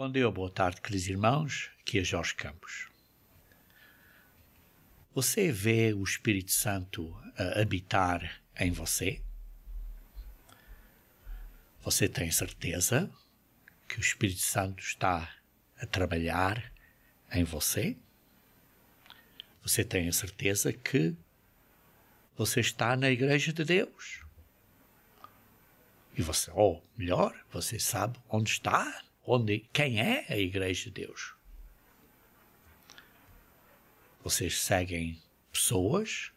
Bom dia ou boa tarde, queridos irmãos, aqui é Jorge Campos. Você vê o Espírito Santo a habitar em você? Você tem certeza que o Espírito Santo está a trabalhar em você? Você tem a certeza que você está na Igreja de Deus? E você, ou melhor, você sabe onde está? Quem é a Igreja de Deus? Vocês seguem pessoas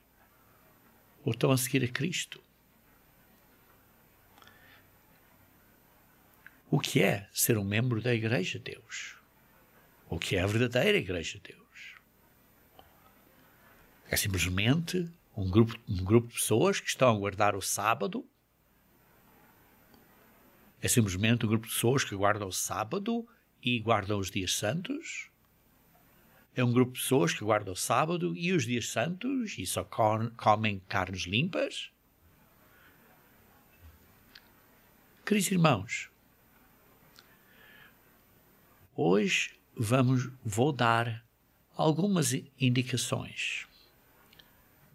ou estão a seguir a Cristo? O que é ser um membro da Igreja de Deus? O que é a verdadeira Igreja de Deus? É simplesmente um grupo de pessoas que estão a guardar o sábado? É simplesmente um grupo de pessoas que guardam o sábado e guardam os dias santos? É um grupo de pessoas que guardam o sábado e os dias santos e só comem carnes limpas? Queridos irmãos, hoje vou dar algumas indicações.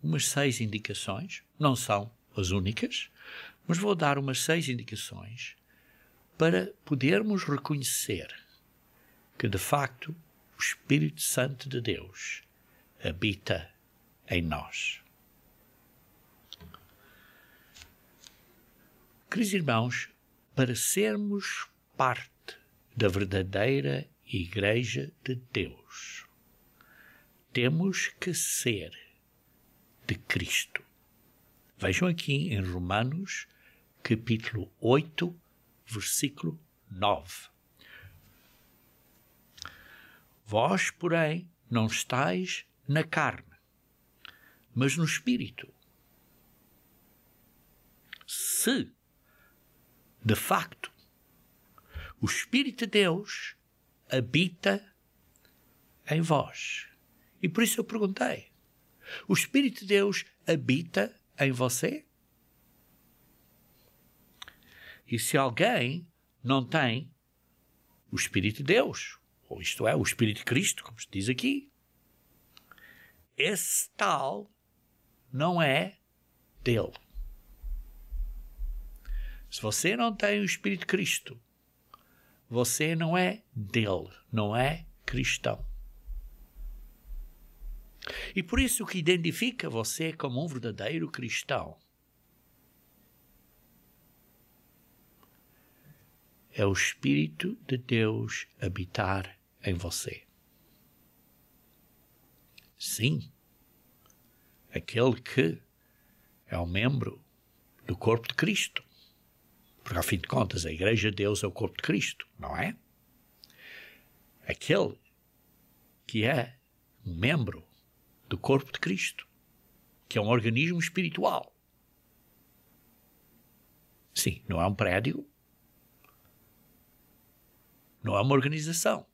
Umas 6 indicações, não são as únicas, mas vou dar umas 6 indicações para podermos reconhecer que, de facto, o Espírito Santo de Deus habita em nós. Queridos irmãos, para sermos parte da verdadeira Igreja de Deus, temos que ser de Cristo. Vejam aqui em Romanos, capítulo 8, versículo 9. Vós, porém, não estáis na carne, mas no Espírito. Se, de facto, o Espírito de Deus habita em vós. E por isso eu perguntei, o Espírito de Deus habita em você? E se alguém não tem o Espírito de Deus, ou isto é, o Espírito de Cristo, como se diz aqui, esse tal não é dele. Se você não tem o Espírito de Cristo, você não é dele, não é cristão. E por isso o que identifica você como um verdadeiro cristão é o Espírito de Deus habitar em você. Sim, aquele que é um membro do corpo de Cristo. Porque, ao fim de contas, a Igreja de Deus é o corpo de Cristo, não é? Aquele que é um membro do corpo de Cristo, que é um organismo espiritual. Sim, não é um prédio, não é uma organização.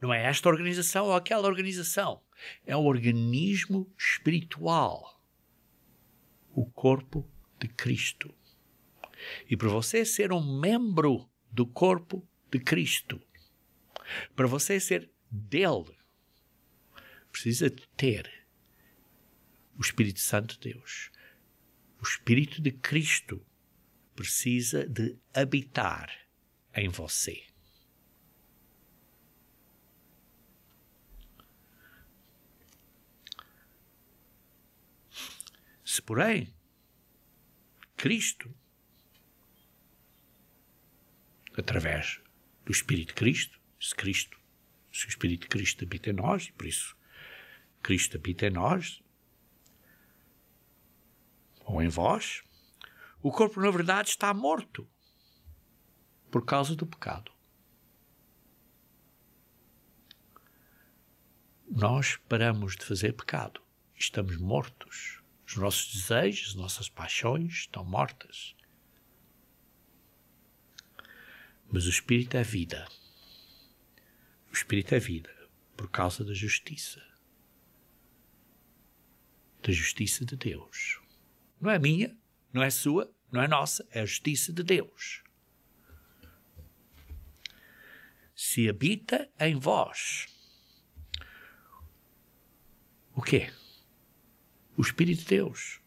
Não é esta organização ou aquela organização. É um organismo espiritual. O corpo de Cristo. E para você ser um membro do corpo de Cristo, para você ser dele, precisa de ter o Espírito Santo de Deus. O Espírito de Cristo precisa de habitar em você. Se, porém, Cristo, através do Espírito de Cristo, se o Espírito de Cristo habita em nós, e por isso Cristo habita em nós, ou em vós, o corpo, na verdade, está morto por causa do pecado. Nós paramos de fazer pecado. Estamos mortos. Os nossos desejos, as nossas paixões estão mortas. Mas o Espírito é vida. O Espírito é vida por causa da justiça. Da justiça de Deus. Não é minha, não é sua, não é nossa, é a justiça de Deus. se habita em vós. O quê? O Espírito de Deus,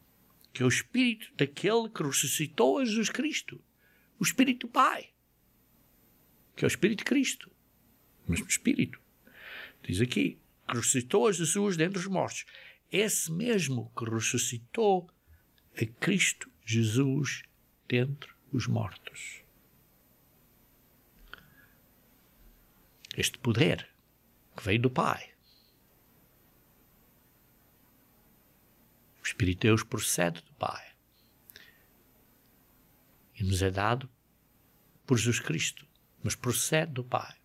que é o Espírito daquele que ressuscitou a Jesus Cristo. O Espírito do Pai, que é o Espírito de Cristo. O mesmo Espírito. Diz aqui, que ressuscitou a Jesus dentre os mortos. Esse mesmo que ressuscitou a Cristo Jesus dentre os mortos. Este poder que veio do Pai. O Espírito de Deus procede do Pai. E nos é dado por Jesus Cristo, mas procede do Pai.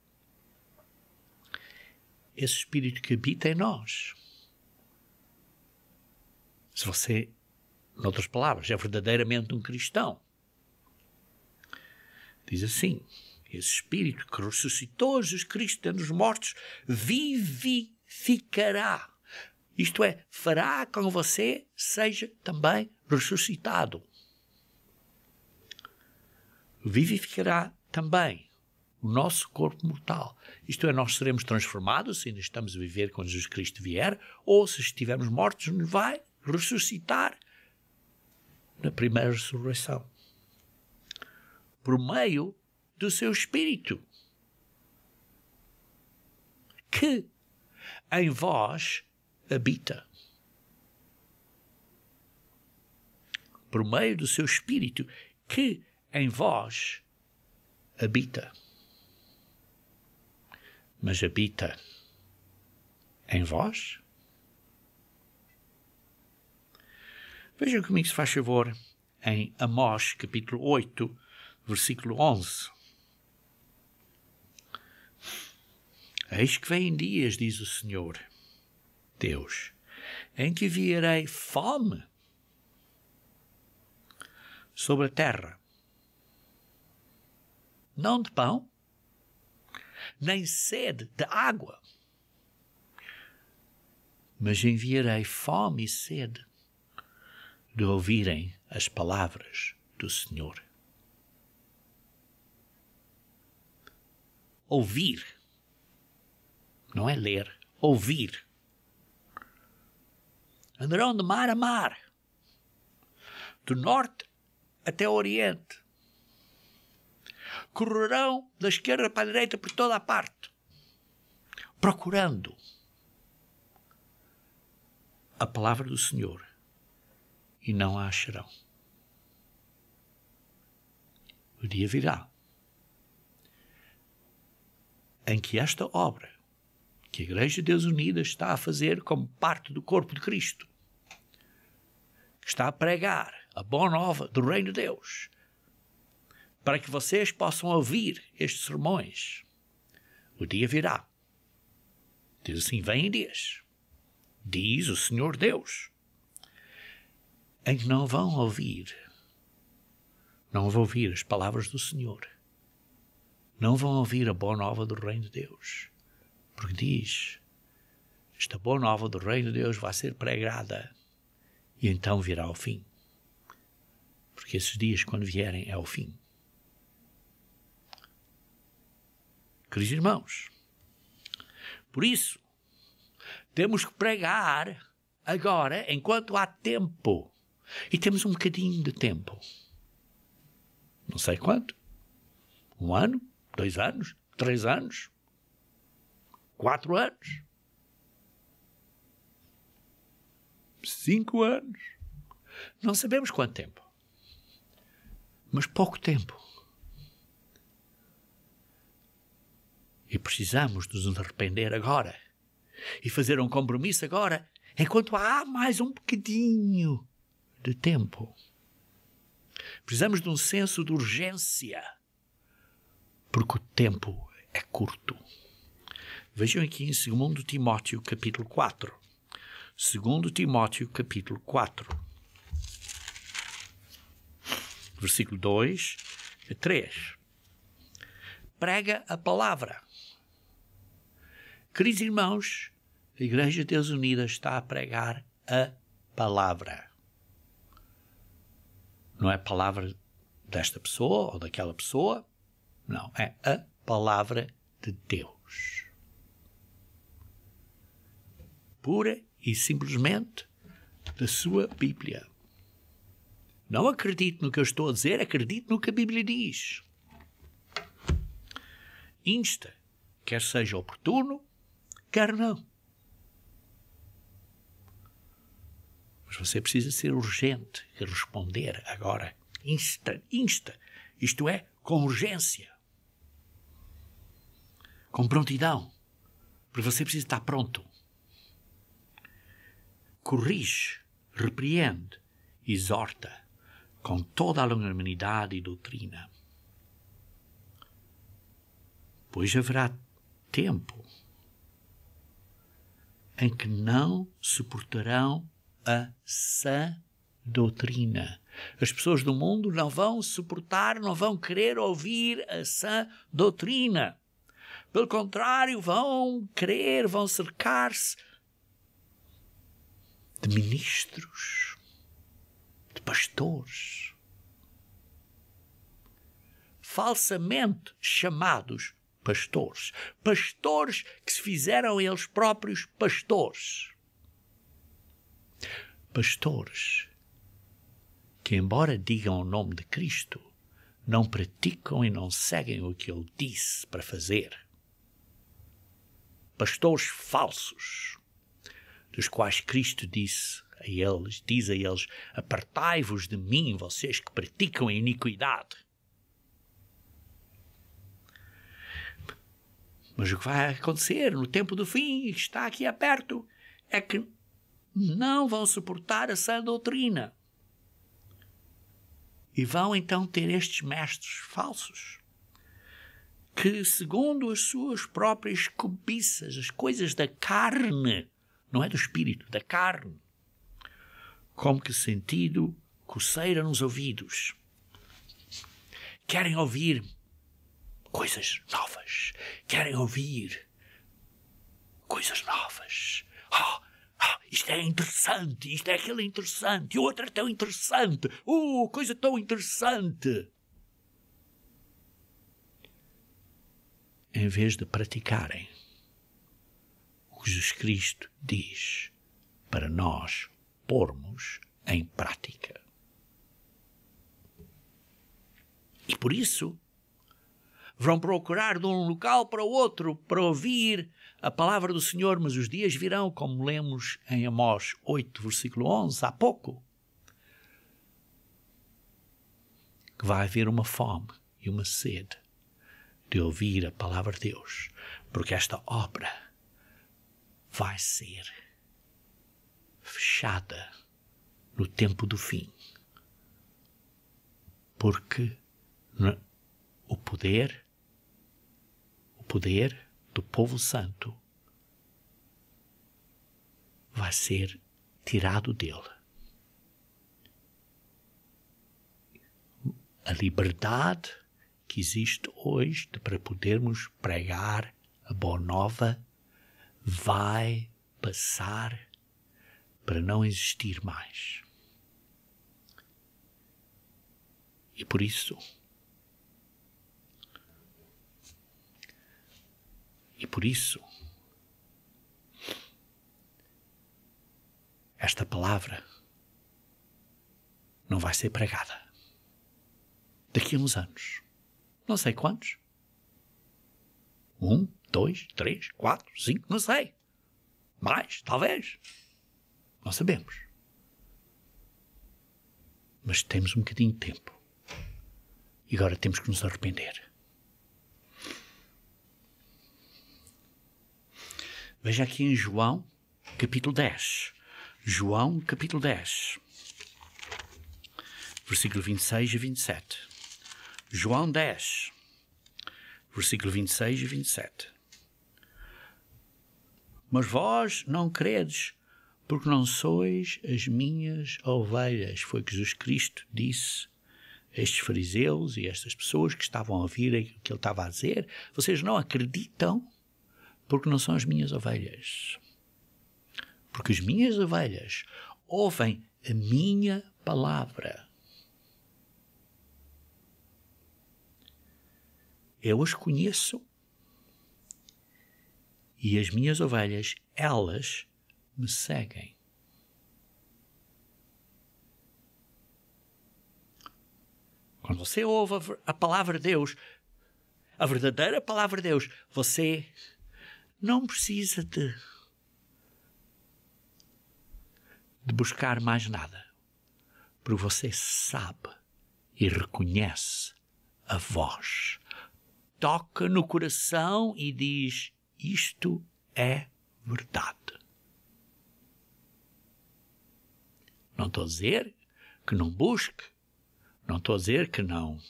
Esse Espírito que habita em nós. Se você, em outras palavras, é verdadeiramente um cristão, diz assim, esse Espírito que ressuscitou Jesus Cristo dentre os mortos vivificará. Isto é, fará com que você seja também ressuscitado. Vivificará também o nosso corpo mortal. Isto é, nós seremos transformados se ainda estamos a viver quando Jesus Cristo vier, ou se estivermos mortos, nos vai ressuscitar na primeira ressurreição. Por meio do seu Espírito, que em vós habita. Por meio do seu Espírito, que em vós habita. Mas habita em vós? Vejam comigo, se faz favor, em Amós, capítulo 8, versículo 11. Eis que vêm dias, diz o Senhor Deus, em que enviarei fome sobre a terra, não de pão, nem sede de água, mas enviarei fome e sede de ouvirem as palavras do Senhor. Ouvir, não é ler, ouvir. Andarão de mar a mar, do norte até o oriente. Correrão da esquerda para a direita por toda a parte, procurando a palavra do Senhor, e não a acharão. O dia virá em que esta obra que a Igreja de Deus Unida está a fazer como parte do corpo de Cristo, que está a pregar a boa nova do reino de Deus, para que vocês possam ouvir estes sermões, o dia virá. Diz assim, vêm dias, diz o Senhor Deus, em que não vão ouvir as palavras do Senhor, não vão ouvir a boa nova do reino de Deus, porque diz, esta boa nova do reino de Deus vai ser pregada e então virá o fim, porque esses dias, quando vierem, é o fim. Queridos irmãos, por isso, temos que pregar agora, enquanto há tempo. E temos um bocadinho de tempo. Não sei quanto. 1 ano, 2 anos, 3 anos, 4 anos, 5 anos. Não sabemos quanto tempo. Mas pouco tempo. E precisamos de nos arrepender agora. E fazer um compromisso agora, enquanto há mais um bocadinho de tempo. Precisamos de um senso de urgência, porque o tempo é curto. Vejam aqui em 2 Timóteo capítulo 4. 2 Timóteo capítulo 4. Versículo 2 a 3. Prega a palavra. Queridos irmãos, a Igreja de Deus Unida está a pregar a palavra. Não é a palavra desta pessoa ou daquela pessoa. Não, é a palavra de Deus. Pura e simplesmente da sua Bíblia. Não acredite no que eu estou a dizer, acredite no que a Bíblia diz. Insta, quer seja oportuno, quer não. Mas você precisa ser urgente e responder agora. Insta. Isto é, com urgência. Com prontidão. Porque você precisa estar pronto. Corrige, repreende, exorta com toda a longanimidade e doutrina. Pois haverá tempo em que não suportarão a sã doutrina. As pessoas do mundo não vão suportar, não vão querer ouvir a sã doutrina. Pelo contrário, vão cercar-se de ministros, de pastores, falsamente chamados pastores. Pastores que se fizeram eles próprios pastores. Pastores que, embora digam o nome de Cristo, não praticam e não seguem o que Ele disse para fazer. Pastores falsos, dos quais Cristo diz a eles, apartai-vos de mim, vocês que praticam a iniquidade. Mas o que vai acontecer no tempo do fim, que está aqui perto, é que não vão suportar a sã doutrina. E vão então ter estes mestres falsos, que segundo as suas próprias cobiças, as coisas da carne, não é do espírito, da carne, como que sentido coceira nos ouvidos, querem ouvir coisas novas, querem ouvir coisas novas. Isto é interessante, isto é aquele interessante, e o outro é tão interessante, coisa tão interessante. Em vez de praticarem o que Jesus Cristo diz para nós pormos em prática. E por isso vão procurar de um local para o outro para ouvir a palavra do Senhor, mas os dias virão, como lemos em Amós 8, versículo 11, há pouco, que vai haver uma fome e uma sede de ouvir a palavra de Deus, porque esta obra vai ser fechada no tempo do fim, porque o poder do povo santo vai ser tirado dele. A liberdade que existe hoje para podermos pregar a boa nova vai passar para não existir mais. E por isso, esta palavra não vai ser pregada daqui a uns anos. Não sei quantos. 1, 2, 3, 4, 5, não sei. Mais, talvez. Não sabemos. Mas temos um bocadinho de tempo. E agora temos que nos arrepender. Veja aqui em João, capítulo 10. João, capítulo 10. Versículo 26 e 27. João 10, versículo 26 e 27. Mas vós não credes, porque não sois as minhas ovelhas. Foi o que Jesus Cristo disse a estes fariseus e a estas pessoas que estavam a ouvir o que ele estava a dizer. Vocês não acreditam porque não são as minhas ovelhas. Porque as minhas ovelhas ouvem a minha palavra. Eu as conheço E as minhas ovelhas, elas me seguem. Quando você ouve a palavra de Deus, a verdadeira palavra de Deus, você não precisa de buscar mais nada, porque você sabe e reconhece a voz. Toca no coração e diz: isto é verdade. Não estou a dizer que não busque, não estou a dizer que não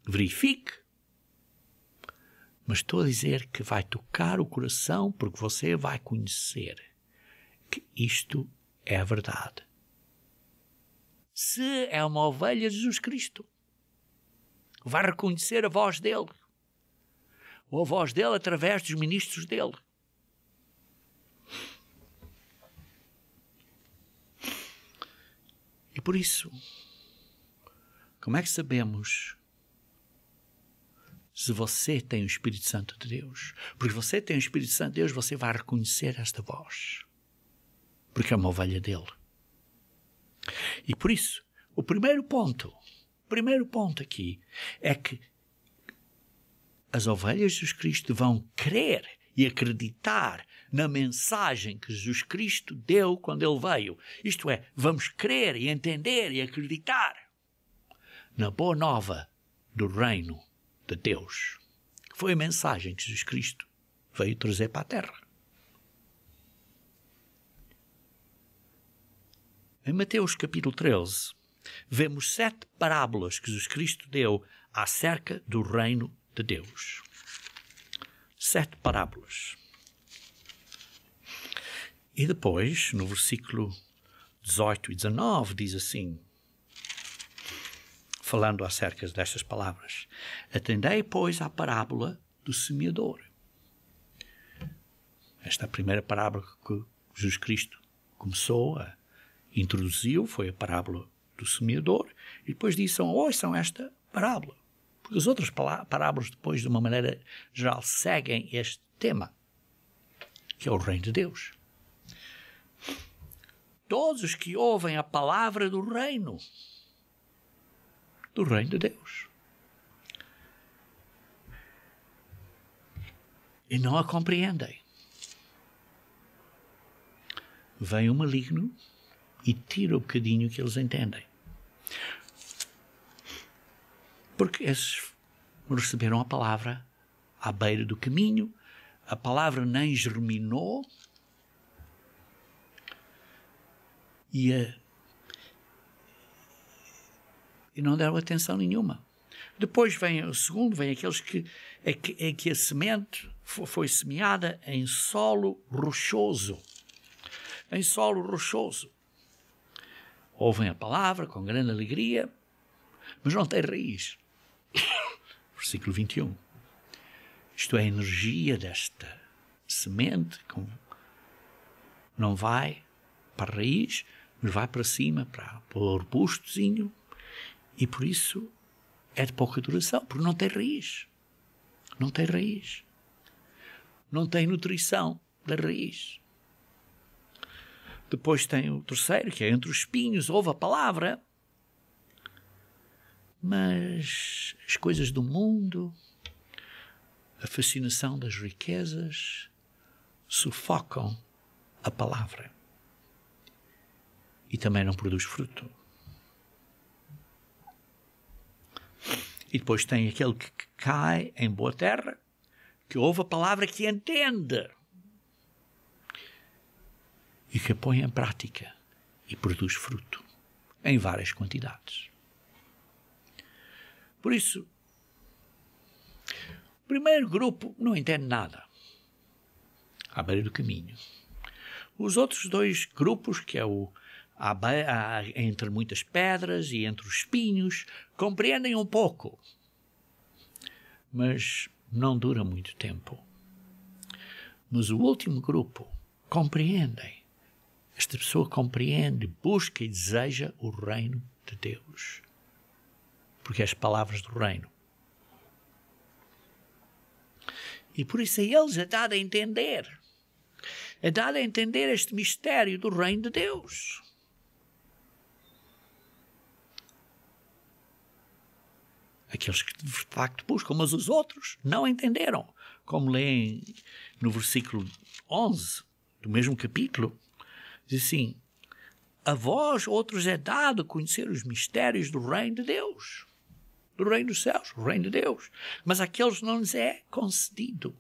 verifique, mas estou a dizer que vai tocar o coração, porque você vai conhecer que isto é a verdade. Se é uma ovelha de Jesus Cristo, vai reconhecer a voz dele, ou a voz dele através dos ministros dele. E por isso, como é que sabemos se você tem o Espírito Santo de Deus? Porque você tem o Espírito Santo de Deus, você vai reconhecer esta voz, porque é uma ovelha dele. E por isso, o primeiro ponto aqui é que as ovelhas de Jesus Cristo vão crer e acreditar na mensagem que Jesus Cristo deu quando ele veio. Isto é, vamos crer e entender e acreditar na boa nova do reino de Deus. Foi a mensagem que Jesus Cristo veio trazer para a terra. Em Mateus capítulo 13, vemos 7 parábolas que Jesus Cristo deu acerca do reino de Deus. 7 parábolas. E depois, no versículo 18 e 19, diz assim, falando acerca destas palavras: atendei, pois, à parábola do semeador. Esta é a primeira parábola que Jesus Cristo introduziu, foi a parábola do semeador, e depois disse: ouçam esta parábola. Porque as outras parábolas, depois, de uma maneira geral, seguem este tema, que é o reino de Deus. Todos os que ouvem a palavra do reino de Deus, e não a compreendem, vem o maligno e tira o bocadinho que eles entendem. Porque esses receberam a palavra à beira do caminho, a palavra nem germinou, e não deram atenção nenhuma. Depois vem o segundo, vem aqueles em que a semente foi semeada em solo rochoso. Em solo rochoso. Ouvem a palavra com grande alegria, mas não tem raiz. Versículo 21. Isto é, a energia desta semente não vai para a raiz, mas vai para cima, para o arbustozinho, e por isso é de pouca duração, porque não tem raiz. Não tem raiz. Não tem nutrição da raiz. Depois tem o terceiro, que é entre os espinhos, ouve a palavra, mas as coisas do mundo, a fascinação das riquezas, sufocam a palavra. E também não produz fruto. E depois tem aquele que cai em boa terra, que ouve a palavra, que entende e que a põe em prática e produz fruto em várias quantidades. Por isso, o primeiro grupo não entende nada, à beira do caminho. Os outros dois grupos, que é entre muitas pedras e entre os espinhos, compreendem um pouco, mas não dura muito tempo. Mas o último grupo compreendem. Esta pessoa compreende, busca e deseja o reino de Deus, porque as palavras do reino. E por isso a eles é dado a entender. É dado a entender este mistério do reino de Deus. Aqueles que de facto buscam, mas os outros não entenderam. Como leem no versículo 11 do mesmo capítulo, diz assim: a vós, outros, é dado conhecer os mistérios do reino de Deus, do reino dos céus, o reino de Deus. Mas àqueles não lhes é concedido.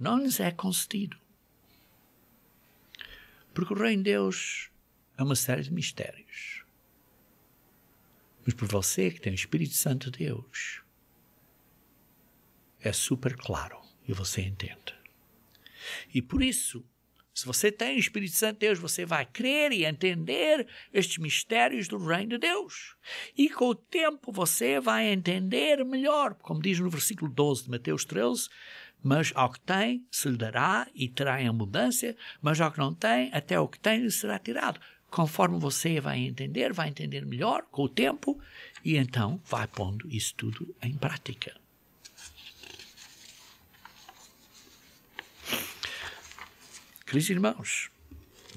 Não lhes é concedido. Porque o reino de Deus é uma série de mistérios. Mas por você que tem o Espírito Santo de Deus, é super claro e você entende. E por isso, se você tem o Espírito Santo de Deus, você vai crer e entender estes mistérios do reino de Deus. E com o tempo você vai entender melhor, como diz no versículo 12 de Mateus 13, mas ao que tem se lhe dará e terá em abundância, mas ao que não tem, até o que tem lhe será tirado. Conforme você vai entender melhor com o tempo, e então vai pondo isso tudo em prática. Queridos irmãos,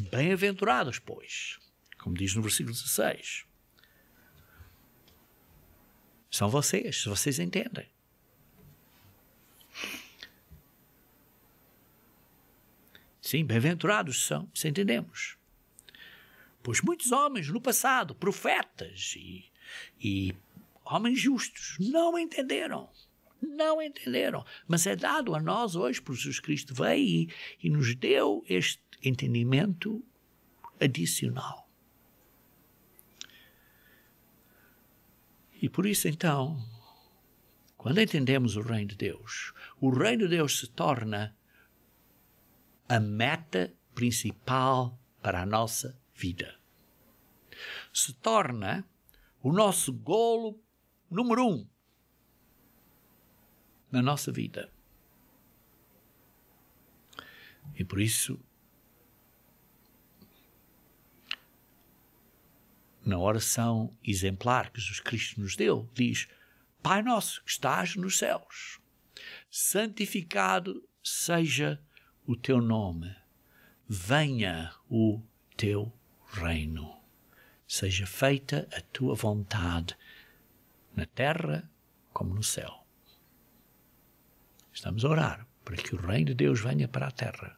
bem-aventurados, pois, como diz no versículo 16, são vocês, se vocês entendem. Sim, bem-aventurados são, se entendemos. Pois muitos homens no passado, profetas e homens justos, não entenderam. Não entenderam. Mas é dado a nós hoje, por Jesus Cristo veio e nos deu este entendimento adicional. E por isso, então, quando entendemos o reino de Deus se torna a meta principal para a nossa vida. Se torna o nosso golo número 1 na nossa vida. E por isso, na oração exemplar que Jesus Cristo nos deu, diz: Pai nosso que estás nos céus, santificado seja o teu nome, venha o teu reino, seja feita a tua vontade, na terra como no céu. Estamos a orar para que o reino de Deus venha para a terra,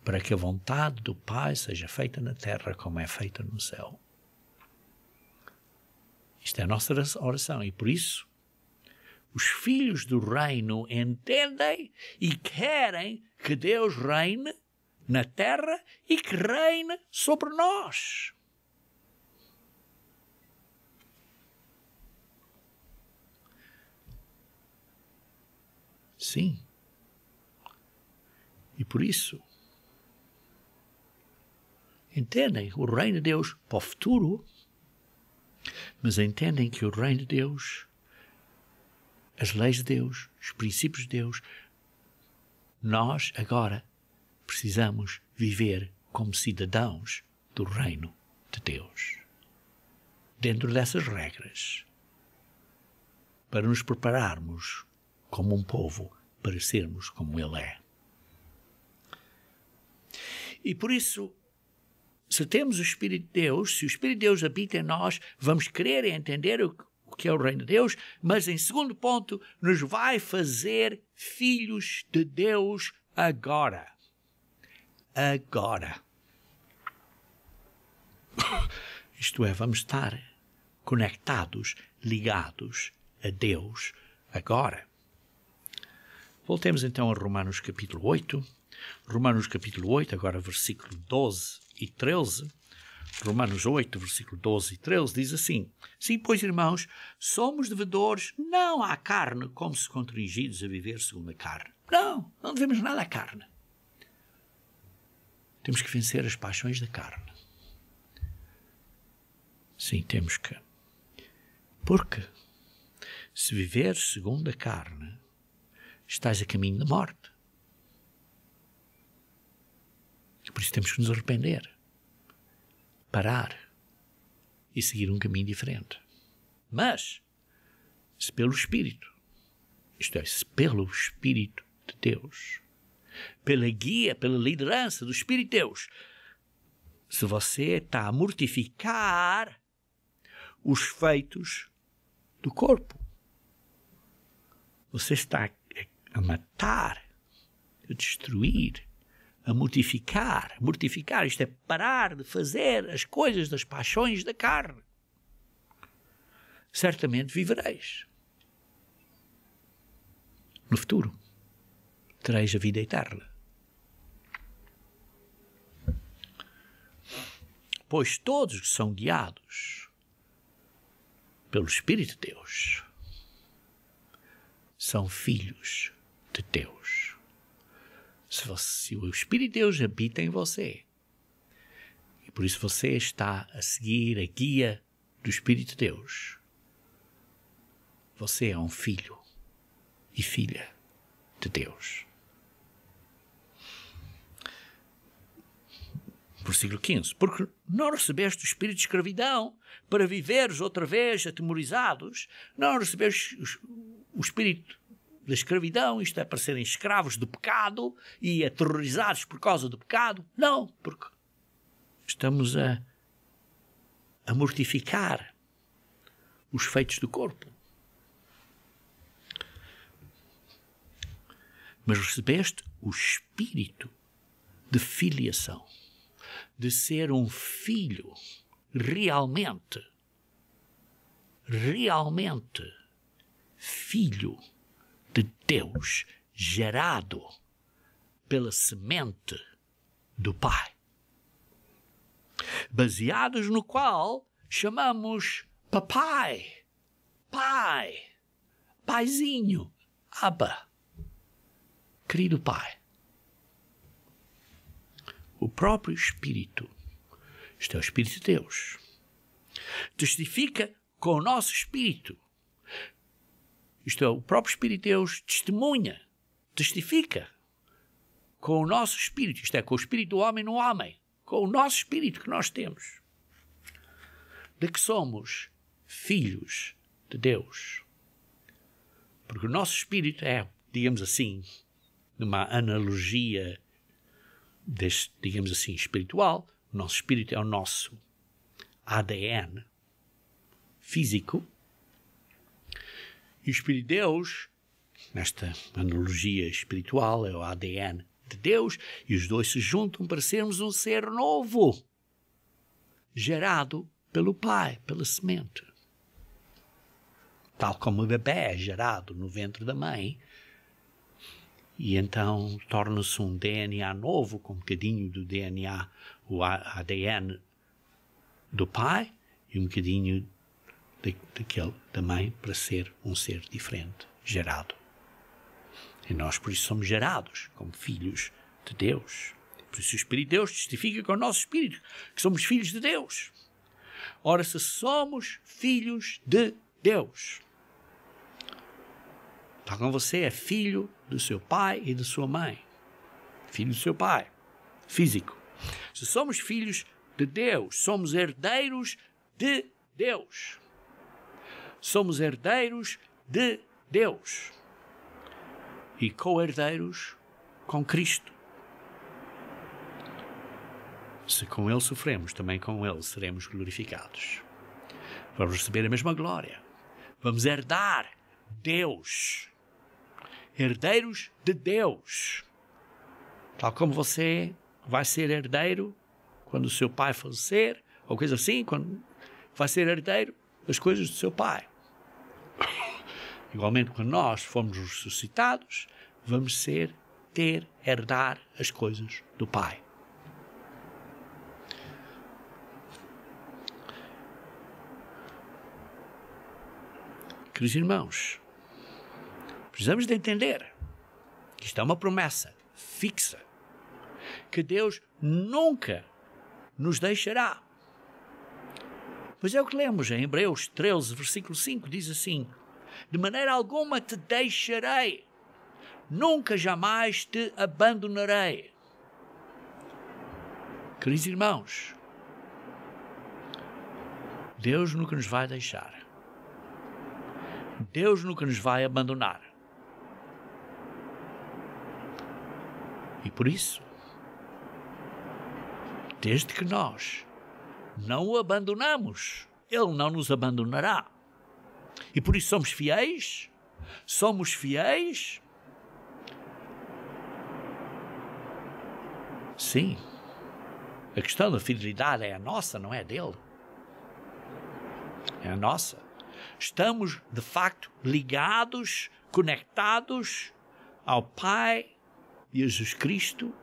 para que a vontade do Pai seja feita na terra como é feita no céu. Isto é a nossa oração e por isso os filhos do reino entendem e querem que Deus reine na terra e que reine sobre nós. Sim. E por isso, entendem o reino de Deus para o futuro, mas entendem que o reino de Deus, as leis de Deus, os princípios de Deus, nós agora precisamos viver como cidadãos do reino de Deus, dentro dessas regras, para nos prepararmos como um povo para sermos como Ele é. E por isso, se temos o Espírito de Deus, se o Espírito de Deus habita em nós, vamos querer entender o que é o reino de Deus, mas em segundo ponto, nos vai fazer filhos de Deus agora. Agora. Isto é, vamos estar conectados, ligados a Deus agora. Voltemos então a Romanos capítulo 8. Romanos capítulo 8, agora versículo 12 e 13. Romanos 8, versículo 12 e 13, diz assim: Sim, pois, irmãos, somos devedores não à carne, como se constrangidos a viver segundo a carne. Não devemos nada à carne. Temos que vencer as paixões da carne. Sim, temos que. Porque se viver segundo a carne, estás a caminho da morte. E por isso temos que nos arrepender, parar e seguir um caminho diferente. Mas, se pelo Espírito isto é, pelo Espírito de Deus, pela guia, pela liderança do Espírito de Deus, se você está a mortificar os feitos do corpo, você está a matar, a destruir, a mortificar. Mortificar, isto é parar de fazer as coisas das paixões da carne. Certamente vivereis. No futuro, tereis a vida eterna. Pois todos que são guiados pelo Espírito de Deus são filhos de Deus. Se o Espírito de Deus habita em você, e por isso você está a seguir a guia do Espírito de Deus, você é um filho e filha de Deus. Versículo 15. Porque não recebeste o espírito de escravidão para viveres outra vez atemorizados, não recebeste o espírito da escravidão, isto é, para serem escravos do pecado e aterrorizados por causa do pecado. Não, porque estamos a mortificar os feitos do corpo. Mas recebeste o espírito de filiação, de ser um filho realmente filho de Deus, gerado pela semente do Pai, baseados no qual chamamos papai, pai, paizinho, Abba, querido Pai. O próprio Espírito, isto é o Espírito de Deus, testifica com o nosso Espírito. Isto é, o próprio Espírito de Deus testifica com o nosso Espírito, isto é, com o Espírito do homem no homem, com o nosso Espírito que nós temos, de que somos filhos de Deus. Porque o nosso Espírito é, digamos assim, numa analogia deste, digamos assim, espiritual, o nosso espírito é o nosso ADN físico, e o Espírito de Deus, nesta analogia espiritual, é o ADN de Deus, e os dois se juntam para sermos um ser novo, gerado pelo Pai, pela semente. Tal como o bebê é gerado no ventre da mãe, e então torna-se um DNA novo, com um bocadinho do DNA, o ADN do pai, e um bocadinho daquele da mãe, para ser um ser diferente, gerado. E nós, por isso, somos gerados como filhos de Deus. Por isso o Espírito de Deus testifica com o nosso Espírito que somos filhos de Deus. Ora, se somos filhos de Deus, tal como você é filho do seu pai e da sua mãe, filho do seu pai, físico. Se somos filhos de Deus, somos herdeiros de Deus. Somos herdeiros de Deus. E co-herdeiros com Cristo. Se com Ele sofremos, também com Ele seremos glorificados. Vamos receber a mesma glória. Vamos herdar Deus. Herdeiros de Deus. Tal como você vai ser herdeiro quando o seu pai falecer, ou coisa assim, quando vai ser herdeiro das coisas do seu pai. Igualmente, quando nós formos ressuscitados, vamos herdar as coisas do Pai. Queridos irmãos, precisamos de entender que isto é uma promessa fixa, que Deus nunca nos deixará. Pois é o que lemos em Hebreus 13, versículo 5, diz assim: de maneira alguma te deixarei, nunca jamais te abandonarei. Queridos irmãos, Deus nunca nos vai deixar. Deus nunca nos vai abandonar. E por isso, desde que nós não o abandonamos, ele não nos abandonará. E por isso somos fiéis. Sim. A questão da fidelidade é a nossa, não é dele. É a nossa. Estamos, de facto, ligados, conectados ao Pai de Jesus Cristo,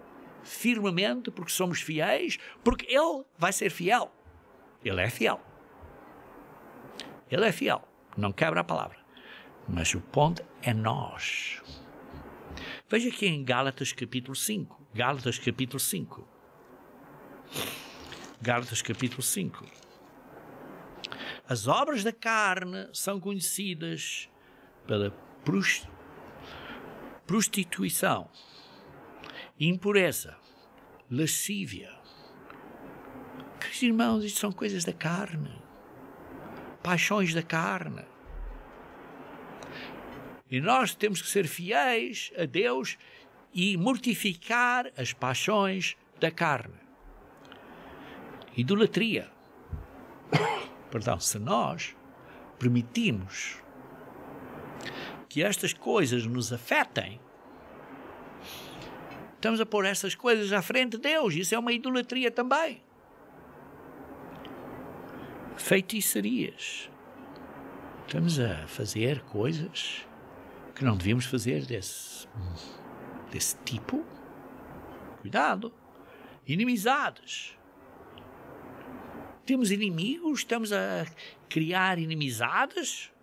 firmemente, porque somos fiéis, porque Ele vai ser fiel. Ele é fiel. Ele é fiel. Não quebra a palavra. Mas o ponto é nós. Veja aqui em Gálatas capítulo 5. Gálatas capítulo 5. Gálatas capítulo 5. As obras da carne são conhecidas pela prostituição, impureza, lascívia. Queridos irmãos, isto são coisas da carne. Paixões da carne. E nós temos que ser fiéis a Deus e mortificar as paixões da carne. Idolatria. Perdão, se nós permitimos que estas coisas nos afetem, estamos a pôr essas coisas à frente de Deus. Isso é uma idolatria também. Feitiçarias. Estamos a fazer coisas que não devíamos fazer desse tipo. Cuidado. Inimizades. Temos inimigos, estamos a criar inimizades.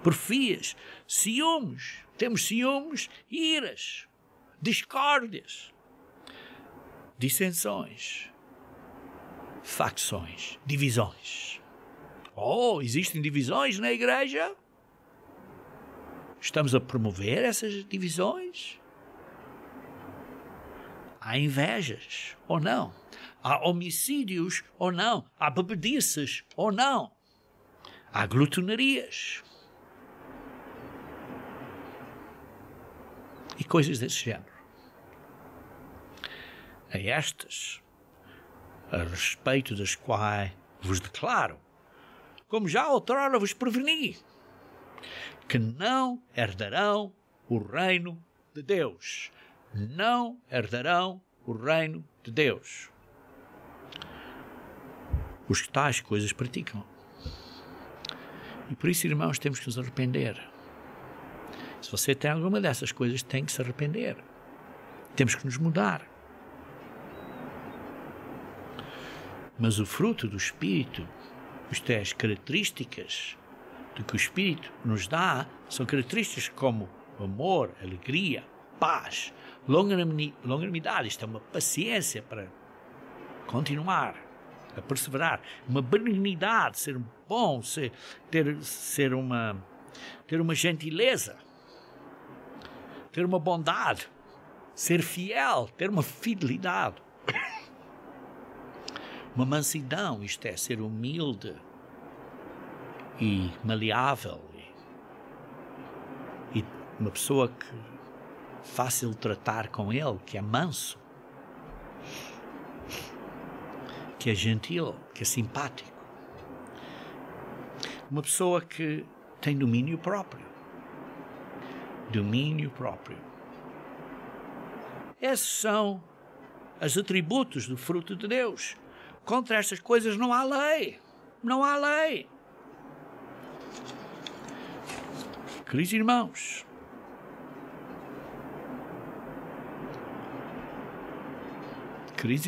Porfias, ciúmes. Temos ciúmes, iras, discórdias, dissensões, facções, divisões. Oh, existem divisões na igreja? Estamos a promover essas divisões? Há invejas ou não? Há homicídios ou não? Há bebedices ou não? Há glutonarias. E coisas desse género. A estas, a respeito das quais vos declaro, como já outrora vos preveni, que não herdarão o reino de Deus. Não herdarão o reino de Deus. Os que tais coisas praticam. E por isso, irmãos, temos que nos arrepender. Se você tem alguma dessas coisas, tem que se arrepender. Temos que nos mudar. Mas o fruto do Espírito, isto é, as características do que o Espírito nos dá, são características como amor, alegria, paz, longanimidade. Isto é uma paciência para continuar a perseverar, uma benignidade, ser bom, ter uma gentileza, ter uma bondade, ser fiel, ter uma fidelidade, uma mansidão, isto é, ser humilde e maleável, e uma pessoa que fácil de tratar com ele, que é manso, que é gentil, que é simpático. Uma pessoa que tem domínio próprio. Domínio próprio. Esses são os atributos do fruto de Deus. Contra estas coisas não há lei. Não há lei. Queridos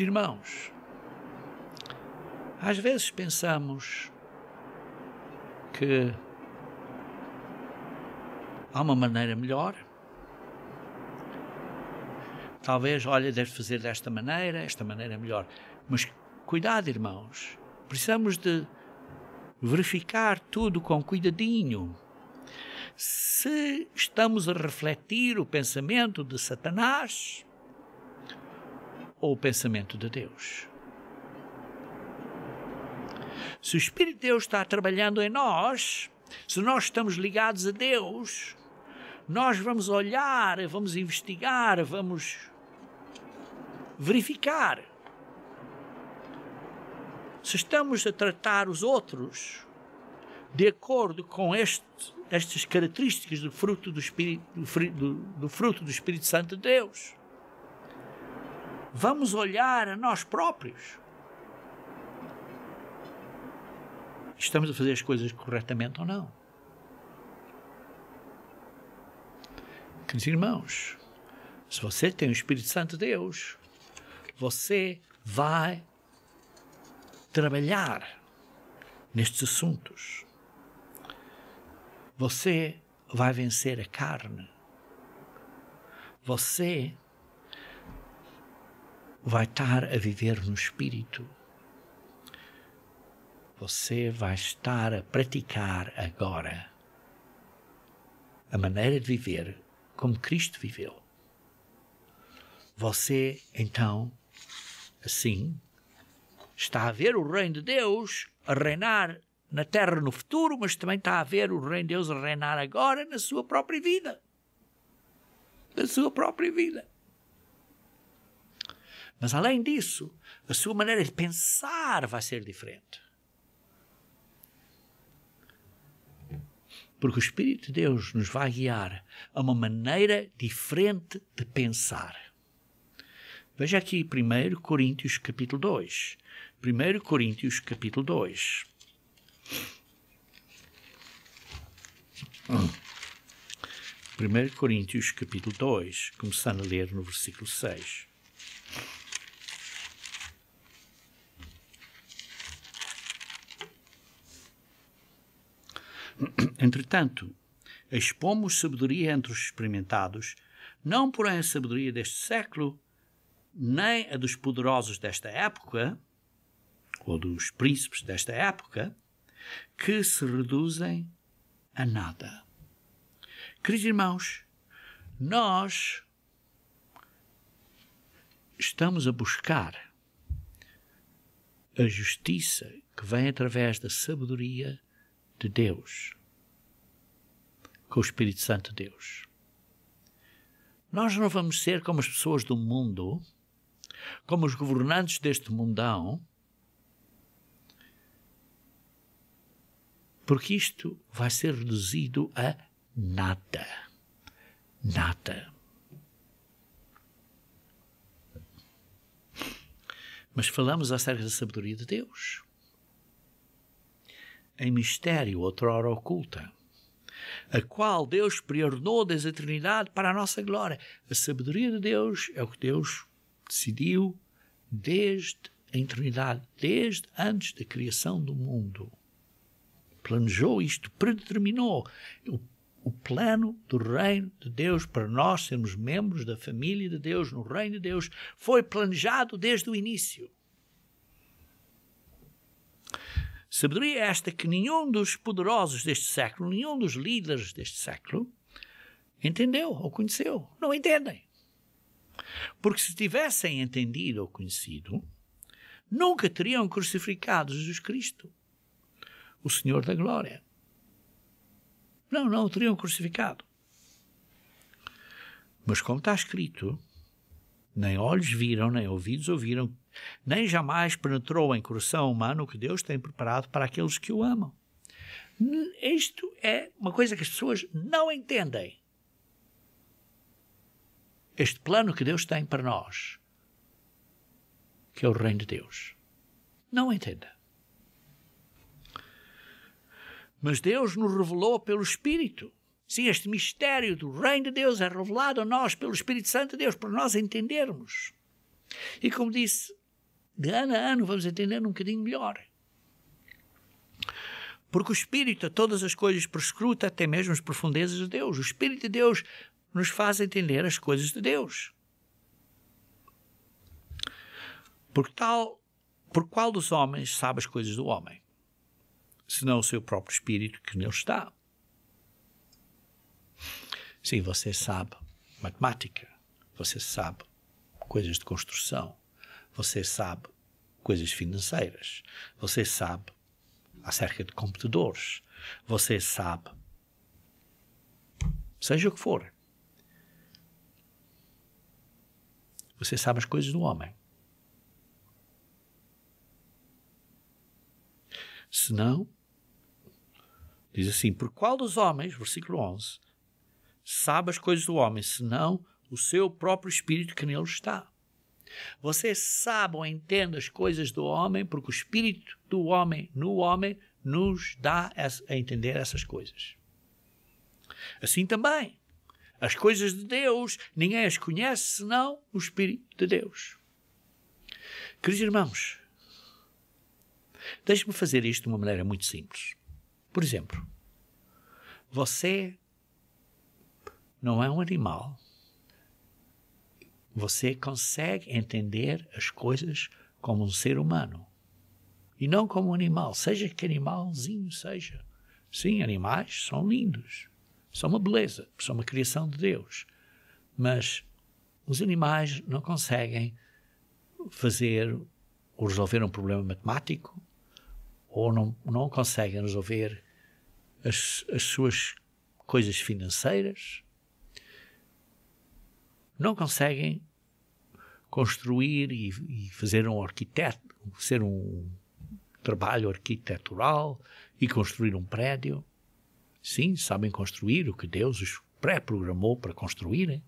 irmãos, às vezes pensamos que há uma maneira melhor. Talvez, olha, deves fazer desta maneira, esta maneira é melhor. Mas cuidado, irmãos. Precisamos de verificar tudo com cuidadinho. Se estamos a refletir o pensamento de Satanás ou o pensamento de Deus. Se o Espírito de Deus está trabalhando em nós, se nós estamos ligados a Deus, nós vamos olhar, vamos investigar, vamos verificar se estamos a tratar os outros de acordo com estas características do fruto do Espírito, do fruto do Espírito Santo de Deus. Vamos olhar a nós próprios. Estamos a fazer as coisas corretamente ou não? Queridos irmãos, se você tem o Espírito Santo de Deus, você vai trabalhar nestes assuntos. Você vai vencer a carne. Você vai estar a viver no Espírito. Você vai estar a praticar agora a maneira de viver como Cristo viveu. Você, então, assim, está a ver o reino de Deus a reinar na terra no futuro, mas também está a ver o reino de Deus a reinar agora na sua própria vida. Na sua própria vida. Mas, além disso, a sua maneira de pensar vai ser diferente. Porque o Espírito de Deus nos vai guiar a uma maneira diferente de pensar. Veja aqui 1 Coríntios capítulo 2. 1 Coríntios capítulo 2. 1 Coríntios capítulo 2, começando a ler no versículo 6. Entretanto, expomos sabedoria entre os experimentados, não porém a sabedoria deste século, nem a dos poderosos desta época, ou dos príncipes desta época, que se reduzem a nada. Queridos irmãos, nós estamos a buscar a justiça que vem através da sabedoria de Deus, com o Espírito Santo de Deus. Nós não vamos ser como as pessoas do mundo, como os governantes deste mundão, porque isto vai ser reduzido a nada. Nada. Mas falamos acerca da sabedoria de Deus. Em mistério, outrora oculta, a qual Deus preordenou desde a eternidade para a nossa glória. A sabedoria de Deus é o que Deus decidiu desde a eternidade, desde antes da criação do mundo. Planejou isto, predeterminou o plano do reino de Deus para nós sermos membros da família de Deus, no reino de Deus, foi planejado desde o início. Sabedoria esta que nenhum dos poderosos deste século, nenhum dos líderes deste século, entendeu ou conheceu. Não entendem. Porque se tivessem entendido ou conhecido, nunca teriam crucificado Jesus Cristo, o Senhor da Glória. Não o teriam crucificado. Mas como está escrito, nem olhos viram, nem ouvidos ouviram, nem jamais penetrou em coração humano o que Deus tem preparado para aqueles que o amam. Isto é uma coisa que as pessoas não entendem. Este plano que Deus tem para nós, que é o reino de Deus. Não entenda. Mas Deus nos revelou pelo Espírito. Sim, este mistério do reino de Deus é revelado a nós pelo Espírito Santo de Deus, para nós entendermos. E como disse, de ano a ano vamos entender um bocadinho melhor. Porque o Espírito a todas as coisas perscruta, até mesmo as profundezas de Deus. O Espírito de Deus nos faz entender as coisas de Deus. Por qual dos homens sabe as coisas do homem? Senão o seu próprio Espírito que nele está. Sim, você sabe matemática, você sabe coisas de construção, você sabe coisas financeiras, você sabe acerca de computadores, você sabe seja o que for. Você sabe as coisas do homem. Se não, diz assim, por qual dos homens, versículo 11, sabe as coisas do homem, senão o seu próprio espírito que nele está. Você sabe ou entende as coisas do homem, porque o espírito do homem, no homem, nos dá a entender essas coisas. Assim também, as coisas de Deus, ninguém as conhece senão o Espírito de Deus. Queridos irmãos, deixe-me fazer isto de uma maneira muito simples. Por exemplo, você não é um animal. Você consegue entender as coisas como um ser humano e não como um animal, seja que animalzinho seja. Sim, animais são lindos, são uma beleza, são uma criação de Deus, mas os animais não conseguem fazer ou resolver um problema matemático ou não conseguem resolver as suas coisas financeiras, não conseguem construir e fazer ser um trabalho arquitetural e construir um prédio. Sim, sabem construir o que Deus os pré-programou para construírem,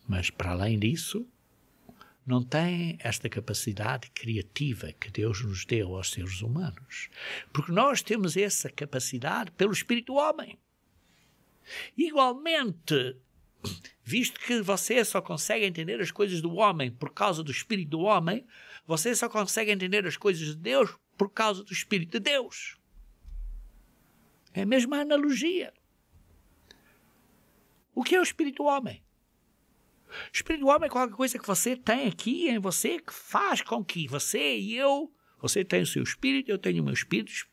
mas para além disso, não têm esta capacidade criativa que Deus nos deu aos seres humanos. Porque nós temos essa capacidade pelo Espírito do homem. Igualmente, visto que você só consegue entender as coisas do homem por causa do Espírito do homem, você só consegue entender as coisas de Deus por causa do Espírito de Deus. É a mesma analogia. O que é o Espírito do homem? O Espírito do homem é qualquer coisa que você tem aqui em você que faz com que você e eu, você tem o seu Espírito, eu tenho o meu Espírito,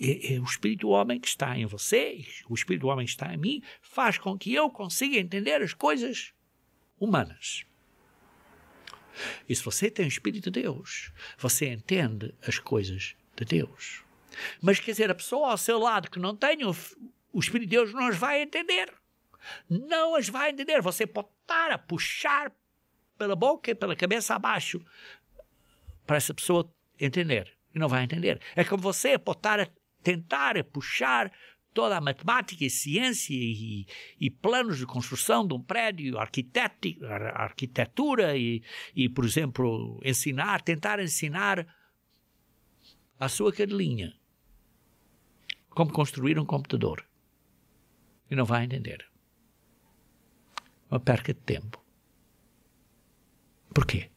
é o Espírito do homem que está em você, o Espírito do homem que está em mim, faz com que eu consiga entender as coisas humanas. E se você tem o Espírito de Deus, você entende as coisas de Deus. Mas, quer dizer, a pessoa ao seu lado que não tem o Espírito de Deus não as vai entender. Não as vai entender. Você pode estar a puxar pela boca e pela cabeça abaixo para essa pessoa entender. E não vai entender. É como você pode estar a tentar a puxar toda a matemática e ciência e planos de construção de um prédio, arquitetura e, por exemplo, tentar ensinar à sua cadelinha como construir um computador. E não vai entender. Uma perca de tempo. Porquê?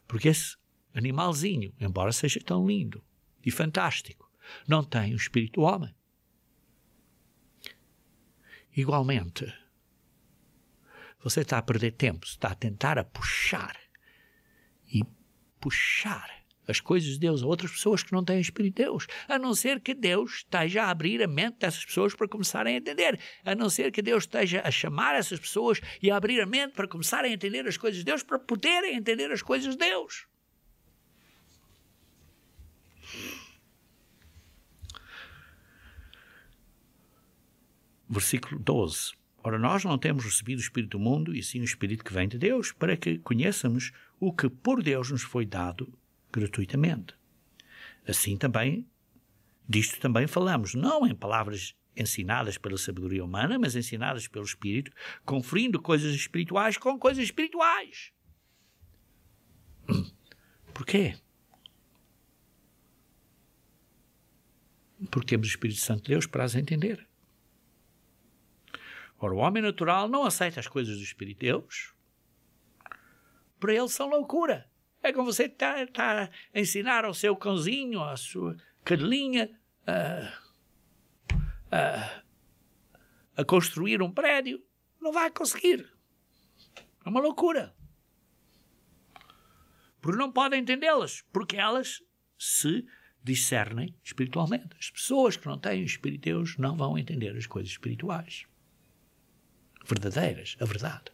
Porque esse animalzinho, embora seja tão lindo e fantástico, não tem o espírito do homem. Igualmente, você está a perder tempo, está a tentar a puxar as coisas de Deus a outras pessoas que não têm o Espírito de Deus, a não ser que Deus esteja a abrir a mente dessas pessoas para começarem a entender, a não ser que Deus esteja a chamar essas pessoas e a abrir a mente para começarem a entender as coisas de Deus, para poderem entender as coisas de Deus. Versículo 12. Ora, nós não temos recebido o Espírito do mundo, e sim o Espírito que vem de Deus, para que conheçamos o que por Deus nos foi dado gratuitamente. Assim também, disto também falamos, não em palavras ensinadas pela sabedoria humana, mas ensinadas pelo Espírito, conferindo coisas espirituais com coisas espirituais. Porquê? Porque temos o Espírito Santo de Deus para as entender. Ora, o homem natural não aceita as coisas do Espírito de Deus. Para ele são loucura. É como você está a ensinar ao seu cãozinho, à sua cadelinha, a construir um prédio. Não vai conseguir. É uma loucura. Porque não podem entendê-las. Porque elas se discernem espiritualmente. As pessoas que não têm o Espírito de Deus não vão entender as coisas espirituais. Verdadeiras, a verdade.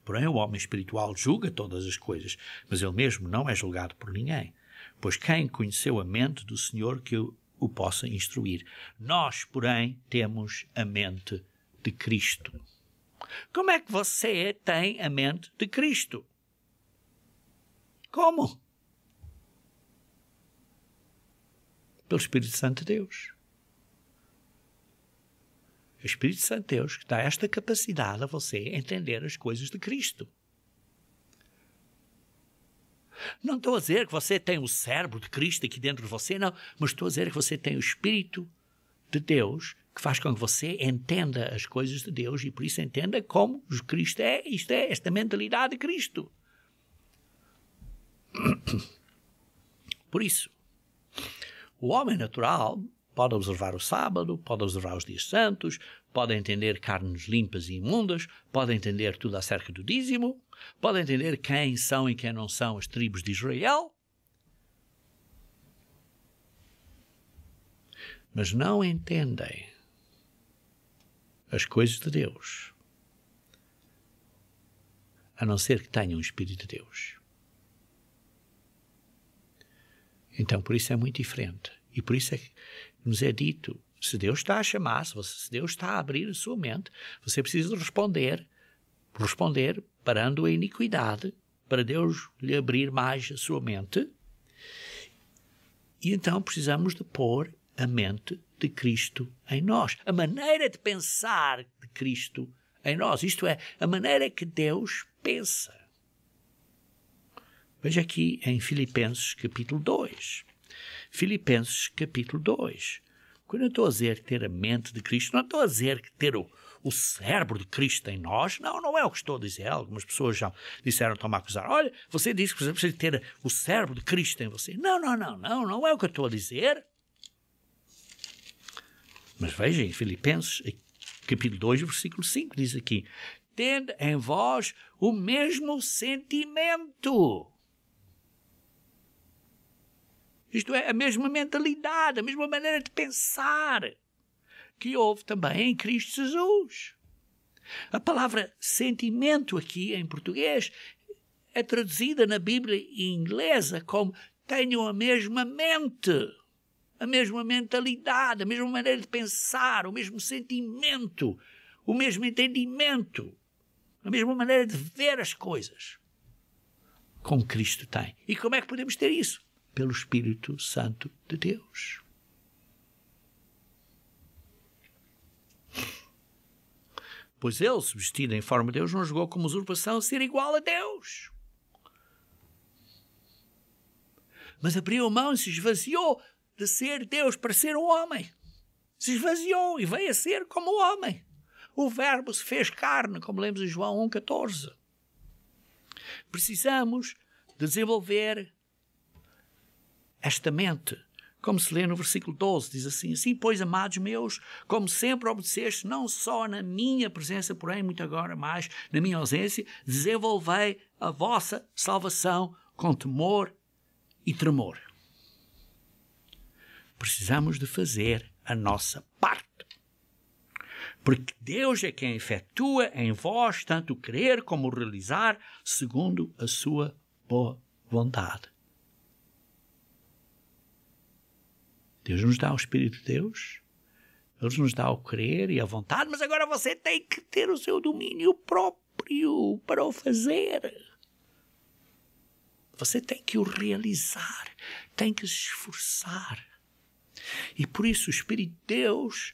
Porém, o homem espiritual julga todas as coisas, mas ele mesmo não é julgado por ninguém. Pois quem conheceu a mente do Senhor que o o possa instruir. Nós, porém, temos a mente de Cristo. Como é que você tem a mente de Cristo? Como? Pelo Espírito Santo de Deus. O Espírito Santo de Deus que dá esta capacidade a você entender as coisas de Cristo. Não estou a dizer que você tem o cérebro de Cristo aqui dentro de você, não. Mas estou a dizer que você tem o Espírito de Deus que faz com que você entenda as coisas de Deus e por isso entenda como Cristo é. Isto é esta mentalidade de Cristo. Por isso, o homem natural pode observar o sábado, pode observar os dias santos, pode entender carnes limpas e imundas, pode entender tudo acerca do dízimo, pode entender quem são e quem não são as tribos de Israel, mas não entendem as coisas de Deus, a não ser que tenham o Espírito de Deus. Então, por isso é muito diferente. E por isso é que nos é dito, se Deus está a chamar, se Deus está a abrir a sua mente, você precisa responder parando a iniquidade, para Deus lhe abrir mais a sua mente. E então precisamos de pôr a mente de Cristo em nós. A maneira de pensar de Cristo em nós. Isto é, a maneira que Deus pensa. Veja aqui em Filipenses capítulo 2. Filipenses capítulo 2. Quando eu estou a dizer ter a mente de Cristo, não estou a dizer que ter o cérebro de Cristo em nós. Não é o que estou a dizer. Algumas pessoas já disseram, estão-me a acusar. Olha, você disse que você precisa ter o cérebro de Cristo em você. Não é o que eu estou a dizer. Mas veja em Filipenses capítulo 2, versículo 5, diz aqui: tende em vós o mesmo sentimento. Isto é, a mesma mentalidade, a mesma maneira de pensar que houve também em Cristo Jesus. A palavra sentimento aqui em português é traduzida na Bíblia inglesa como tenham a mesma mente, a mesma mentalidade, a mesma maneira de pensar, o mesmo sentimento, o mesmo entendimento, a mesma maneira de ver as coisas, como Cristo tem. E como é que podemos ter isso? Pelo Espírito Santo de Deus. Pois ele, se vestido em forma de Deus, não julgou como usurpação ser igual a Deus. Mas abriu a mão e se esvaziou de ser Deus para ser um homem. Se esvaziou e veio a ser como um homem. O Verbo se fez carne, como lemos em João 1,14. Precisamos de desenvolver esta mente, como se lê no versículo 12, diz assim: assim, pois, amados meus, como sempre obedeceste, não só na minha presença, porém muito agora mais na minha ausência, desenvolvei a vossa salvação com temor e tremor. Precisamos de fazer a nossa parte, porque Deus é quem efetua em vós tanto o querer como o realizar, segundo a sua boa vontade. Deus nos dá o Espírito de Deus, Ele nos dá o querer e a vontade, mas agora você tem que ter o seu domínio próprio para o fazer. Você tem que o realizar, tem que se esforçar. E por isso o Espírito de Deus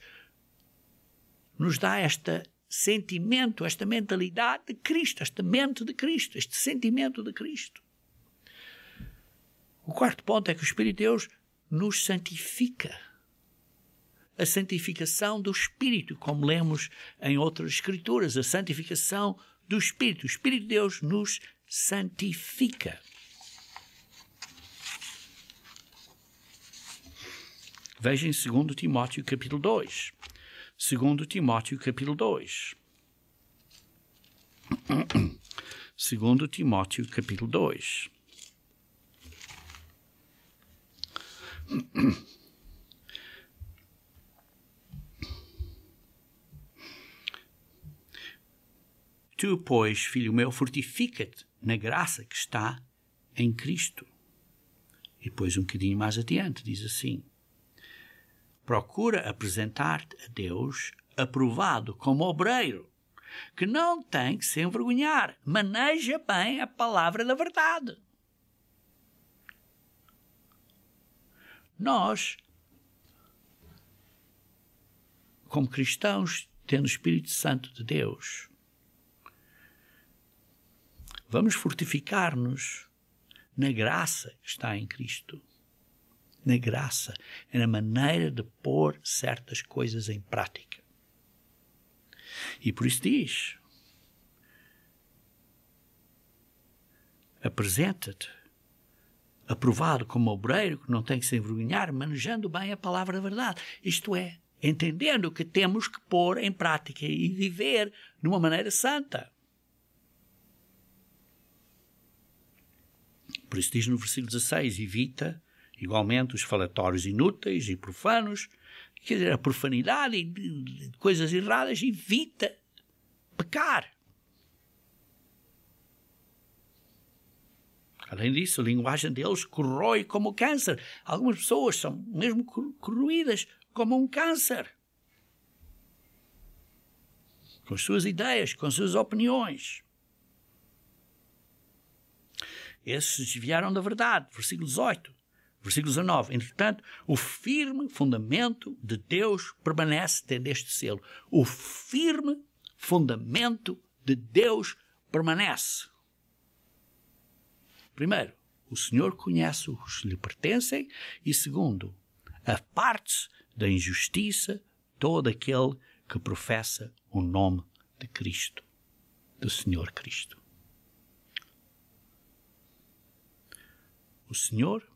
nos dá este sentimento, esta mentalidade de Cristo, esta mente de Cristo, este sentimento de Cristo. O quarto ponto é que o Espírito de Deus nos santifica. A santificação do Espírito, como lemos em outras Escrituras, a santificação do Espírito. O Espírito de Deus nos santifica. Veja em 2 Timóteo capítulo 2. 2 Timóteo capítulo 2. 2 Timóteo capítulo 2. Tu, pois, filho meu, fortifica-te na graça que está em Cristo. E depois, um bocadinho mais adiante, diz assim: procura apresentar-te a Deus aprovado como obreiro, que não tem que se envergonhar, maneja bem a palavra da verdade. Nós, como cristãos, tendo o Espírito Santo de Deus, vamos fortificar-nos na graça que está em Cristo. Na graça, é na maneira de pôr certas coisas em prática. E por isso diz, apresenta-te aprovado como obreiro que não tem que se envergonhar, manejando bem a palavra da verdade. Isto é, entendendo que temos que pôr em prática e viver de uma maneira santa. Por isso diz no versículo 16, evita igualmente os falatórios inúteis e profanos, quer dizer, a profanidade e coisas erradas, evita pecar. Além disso, a linguagem deles corrói como câncer. Algumas pessoas são mesmo corroídas como um câncer. Com as suas ideias, com as suas opiniões. Esses se desviaram da verdade. Versículo 18. Versículo 19. Entretanto, o firme fundamento de Deus permanece tendo este selo. O firme fundamento de Deus permanece. Primeiro, o Senhor conhece os que lhe pertencem. E segundo, aparte-se da injustiça todo aquele que professa o nome de Cristo, do Senhor Cristo. O Senhor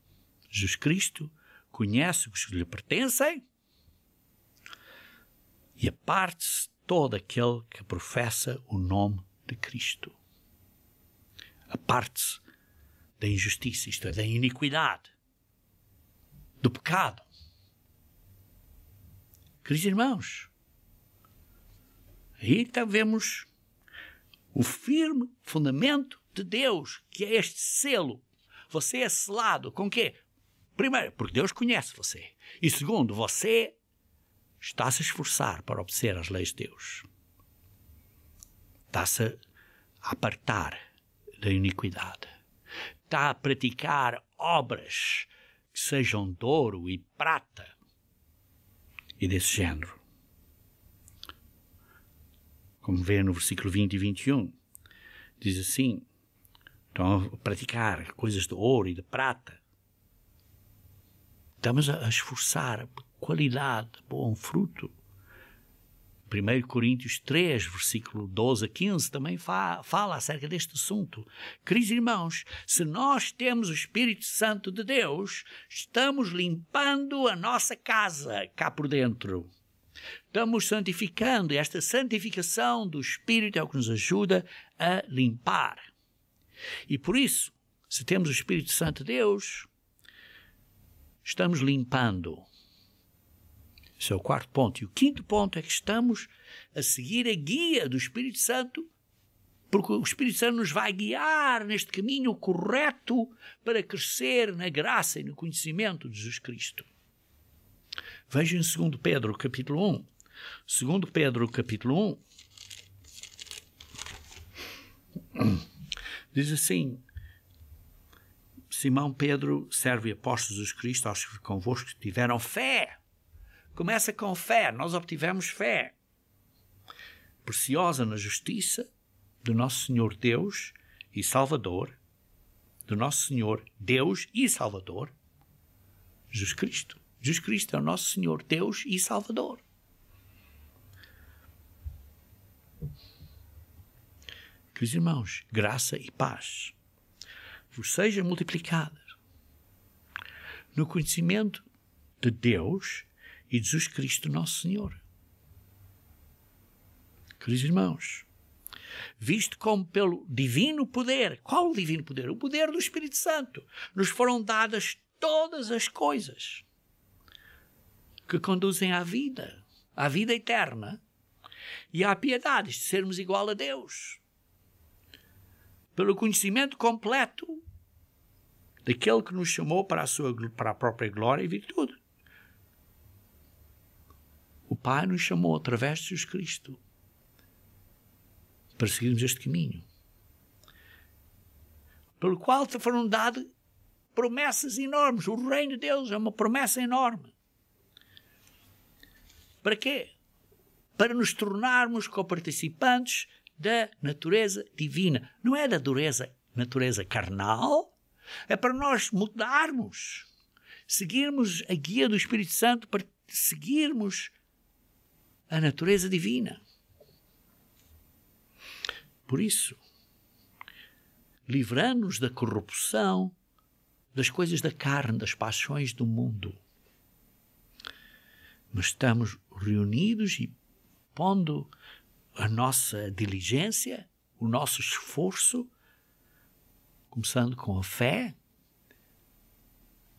Jesus Cristo conhece os que lhe pertencem e aparte-se todo aquele que professa o nome de Cristo. Aparte-se da injustiça, isto é, da iniquidade, do pecado. Queridos irmãos, aí vemos o firme fundamento de Deus, que é este selo. Você é selado com quê? Primeiro, porque Deus conhece você. E segundo, você está-se a esforçar para obedecer às leis de Deus. Está-se a apartar da iniquidade. Está a praticar obras que sejam de ouro e prata e desse género. Como vê no versículo 20 e 21, diz assim, estão a praticar coisas de ouro e de prata. Estamos a esforçar a qualidade, bom fruto. 1 Coríntios 3, versículo 12 a 15, também fala acerca deste assunto. Queridos irmãos, se nós temos o Espírito Santo de Deus, estamos limpando a nossa casa cá por dentro. Estamos santificando, e esta santificação do Espírito é o que nos ajuda a limpar. E por isso, se temos o Espírito Santo de Deus, estamos limpando. Esse é o quarto ponto. E o quinto ponto é que estamos a seguir a guia do Espírito Santo, porque o Espírito Santo nos vai guiar neste caminho correto para crescer na graça e no conhecimento de Jesus Cristo. Vejam em 2 Pedro, capítulo 1. 2 Pedro, capítulo 1, diz assim, Simão Pedro, servo e apóstolo de Jesus Cristo, aos que convosco tiveram fé. Começa com fé. Nós obtivemos fé preciosa na justiça do nosso Senhor Deus e Salvador, do nosso Senhor Deus e Salvador, Jesus Cristo. Jesus Cristo é o nosso Senhor Deus e Salvador. Queridos irmãos, graça e paz vos seja multiplicada no conhecimento de Deus e de Jesus Cristo, nosso Senhor. Queridos irmãos, visto como pelo divino poder, qual o divino poder? O poder do Espírito Santo, nos foram dadas todas as coisas que conduzem à vida eterna e à piedade, de sermos igual a Deus. Pelo conhecimento completo daquele que nos chamou para a própria glória e virtude. Pai nos chamou através de Jesus Cristo para seguirmos este caminho, pelo qual foram dadas promessas enormes. O reino de Deus é uma promessa enorme. Para quê? Para nos tornarmos coparticipantes da natureza divina. Não é da natureza carnal, é para nós mudarmos, seguirmos a guia do Espírito Santo para seguirmos a natureza divina. Por isso, livrando-nos da corrupção, das coisas da carne, das paixões do mundo. Mas estamos reunidos e pondo a nossa diligência, o nosso esforço, começando com a fé,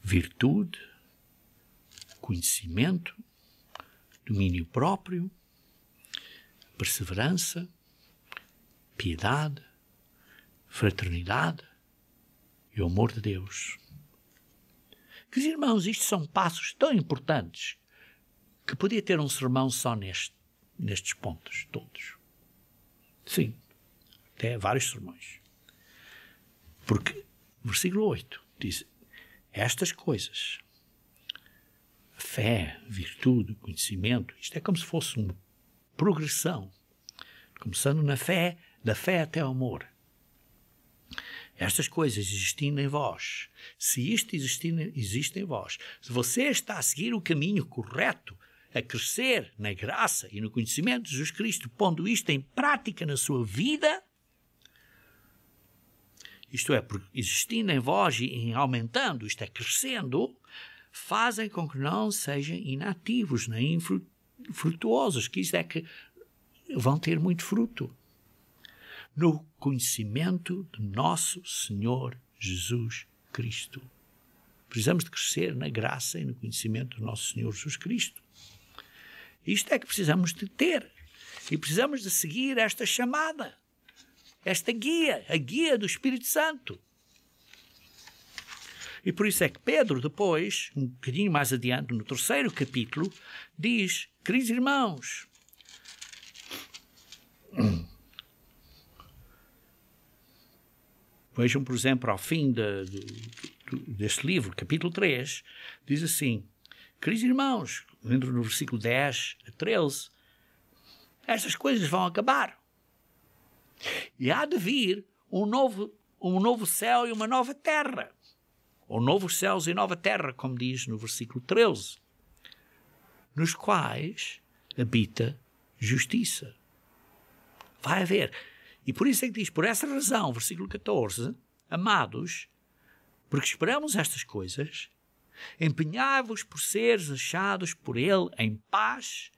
virtude, conhecimento, domínio próprio, perseverança, piedade, fraternidade e o amor de Deus. Queridos irmãos, isto são passos tão importantes que podia ter um sermão só nestes pontos todos. Sim, até vários sermões. Porque, versículo 8, diz: estas coisas, fé, virtude, conhecimento, isto é como se fosse uma progressão, começando na fé, da fé até ao amor. Estas coisas existindo em vós, se isto existe em vós, se você está a seguir o caminho correto, a crescer na graça e no conhecimento de Jesus Cristo, pondo isto em prática na sua vida, isto é, existindo em vós e em aumentando, isto é, crescendo, fazem com que não sejam inativos, nem frutuosos, que isto é que vão ter muito fruto. No conhecimento de nosso Senhor Jesus Cristo. Precisamos de crescer na graça e no conhecimento do nosso Senhor Jesus Cristo. Isto é que precisamos de ter. E precisamos de seguir esta chamada, esta guia, a guia do Espírito Santo. E por isso é que Pedro, depois, um bocadinho mais adiante, no 3º capítulo, diz: queridos irmãos, vejam, por exemplo, ao fim deste livro, capítulo 3, diz assim: queridos irmãos, dentro no versículo 10 a 13, estas coisas vão acabar. E há de vir um novo céu e uma nova terra. Ou novos céus e nova terra, como diz no versículo 13, nos quais habita justiça. Vai haver. E por isso é que diz, por essa razão, versículo 14, amados, porque esperamos estas coisas, empenhai-vos por seres achados por ele em paz,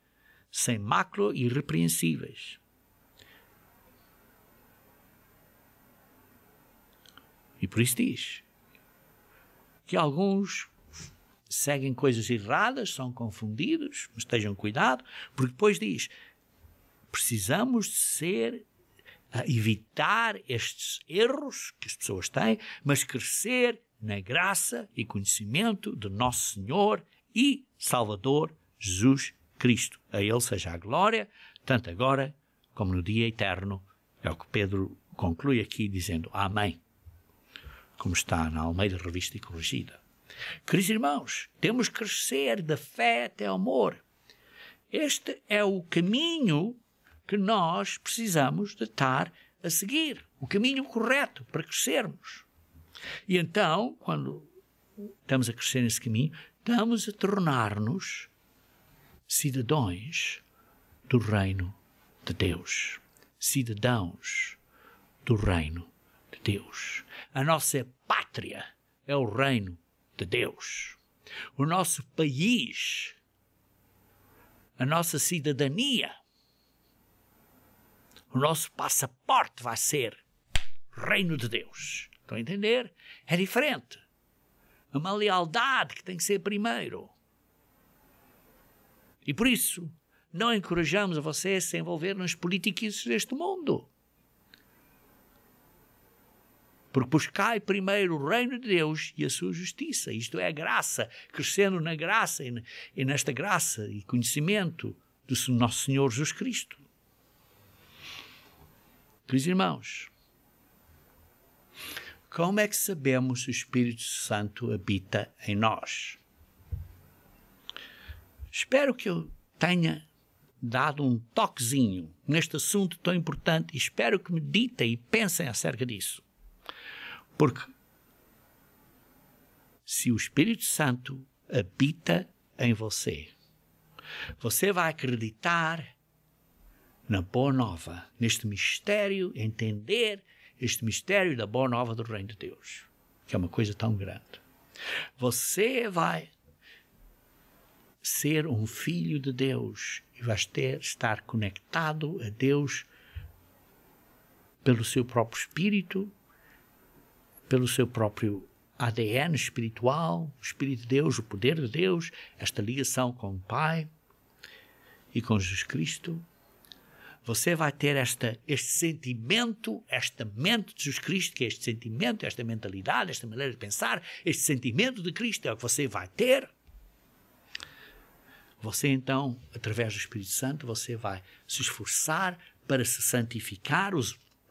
sem mácula e irrepreensíveis. E por isso diz que alguns seguem coisas erradas, são confundidos, mas estejam cuidado, porque depois diz, precisamos de evitar estes erros que as pessoas têm, mas crescer na graça e conhecimento de nosso Senhor e Salvador Jesus Cristo. A Ele seja a glória, tanto agora como no dia eterno. É o que Pedro conclui aqui dizendo amém, como está na Almeida Revista e Corrigida. Queridos irmãos, temos que crescer da fé até ao amor. Este é o caminho que nós precisamos de estar a seguir, o caminho correto para crescermos. E então, quando estamos a crescer nesse caminho, estamos a tornar-nos cidadãos do reino de Deus. Cidadãos do reino de Deus. A nossa pátria é o reino de Deus. O nosso país, a nossa cidadania, o nosso passaporte vai ser reino de Deus. Estão a entender? É diferente. É uma lealdade que tem que ser primeiro. E por isso, não encorajamos a você a se envolver nas politiquices deste mundo. Porque buscai primeiro o reino de Deus e a sua justiça. Isto é a graça, crescendo na graça e nesta graça e conhecimento do nosso Senhor Jesus Cristo. Queridos irmãos, como é que sabemos se o Espírito Santo habita em nós? Espero que eu tenha dado um toquezinho neste assunto tão importante e espero que meditem e pensem acerca disso. Porque se o Espírito Santo habita em você, você vai acreditar na Boa Nova, neste mistério, entender este mistério da Boa Nova do Reino de Deus, que é uma coisa tão grande. Você vai ser um filho de Deus e vai estar conectado a Deus pelo seu próprio espírito, pelo seu próprio ADN espiritual, o Espírito de Deus, o poder de Deus, esta ligação com o Pai e com Jesus Cristo. Você vai ter este sentimento, esta mente de Jesus Cristo, que é este sentimento, esta mentalidade, esta maneira de pensar, este sentimento de Cristo é o que você vai ter. Você então, através do Espírito Santo, você vai se esforçar para se santificar,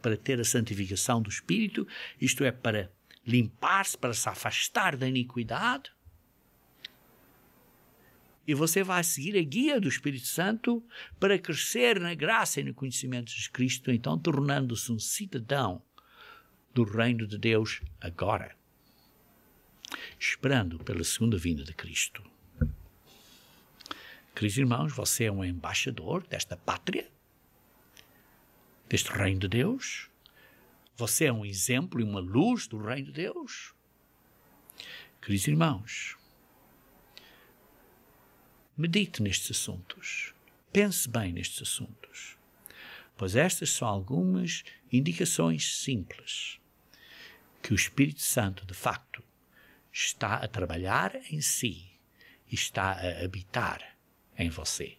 para ter a santificação do Espírito, isto é, para limpar-se, para se afastar da iniquidade. E você vai seguir a guia do Espírito Santo para crescer na graça e no conhecimento de Jesus Cristo, então tornando-se um cidadão do reino de Deus agora, esperando pela segunda vinda de Cristo. Queridos irmãos, você é um embaixador desta pátria, deste reino de Deus. Você é um exemplo e uma luz do reino de Deus. Queridos irmãos, medite nestes assuntos. Pense bem nestes assuntos. Pois estas são algumas indicações simples que o Espírito Santo, de facto, está a trabalhar em si e está a habitar em você.